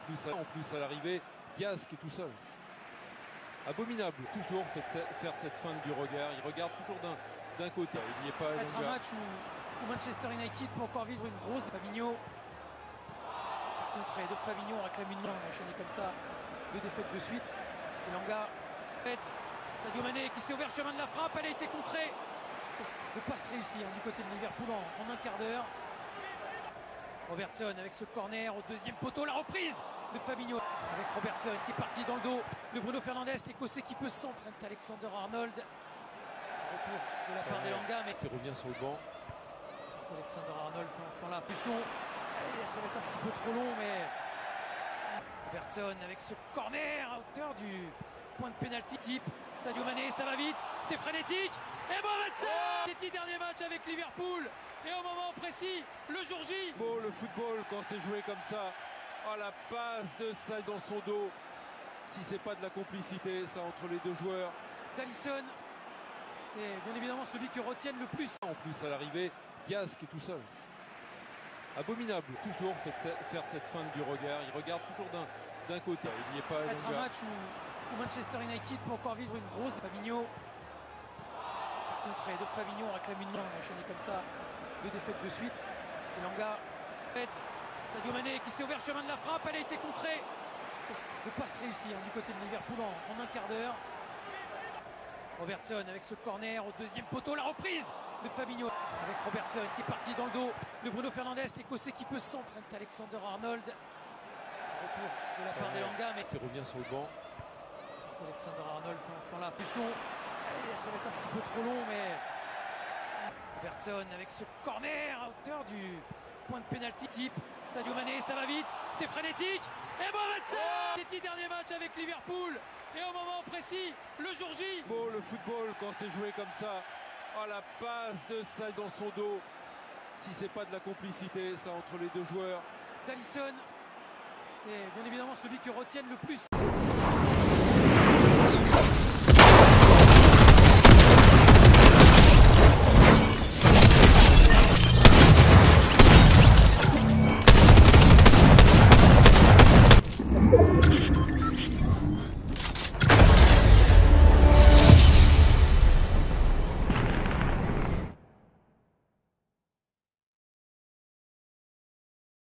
En plus à l'arrivée, Diaz qui est tout seul. Abominable, toujours faire cette feinte du regard. Il regarde toujours d'un côté. Il n'y est pas. Être un match où Manchester United peut encore vivre une grosse. Fabinho, c'est concret de Fabinho, on réclame une main, on a enchaîné comme ça, 2 défaites de suite. Elanga, Sadio Mané qui s'est ouvert le chemin de la frappe, elle a été contrée. Ne pas se réussir du côté de Liverpool en un quart d'heure. Robertson avec ce corner au deuxième poteau, la reprise de Fabinho avec Robertson qui est parti dans le dos de Bruno Fernandes, l'Écossais qui peut centrer Alexander-Arnold. Retour de la part d'Elanga, mais qui revient sur le banc. Alexander-Arnold pour l'instant là, pulsion. Ça va être un petit peu trop long, mais Robertson avec ce corner à hauteur du point de pénalty type. Sadio Mané, ça va vite, c'est frénétique. Et Robertson, ces 10 derniers matchs avec Liverpool. Et au moment précis, le jour J. Le football, quand c'est joué comme ça, la passe de ça dans son dos. Si c'est pas de la complicité, ça, entre les deux joueurs. D'Alisson, c'est bien évidemment celui que retiennent le plus. En plus à l'arrivée, Diaz qui est tout seul. Abominable, toujours faire cette feinte du regard. Il regarde toujours d'un côté. Il n'y est pas. Être un match où Manchester United peut encore vivre une grosse. Fabinho, c'est concret de Fabinho, on réclame une main, on a enchaîné comme ça, 2 défaites de suite. Elanga, Sadio Mané qui s'est ouvert le chemin de la frappe, elle a été contrée. Ne pas se réussir du côté de Liverpool en un quart d'heure. Robertson avec ce corner au deuxième poteau, la reprise de Fabinho avec Robertson qui est parti dans le dos de Bruno Fernandes, l'Écossais qui peut centrer Alexander-Arnold. Retour de la part d'Elanga, mais qui revient sur le banc. Alexander-Arnold pour l'instant là, pulsion. Ça va être un petit peu trop long, mais Robertson avec ce corner à hauteur du point de pénalty type. Sadio Mané, ça va vite, c'est frénétique. Et Robertson, ces 10 derniers matchs avec Liverpool. Et au moment précis, le jour J. Le football, quand c'est joué comme ça, la passe de ça dans son dos. Si c'est pas de la complicité, ça, entre les deux joueurs. D'Alisson, c'est bien évidemment celui que retiennent le plus.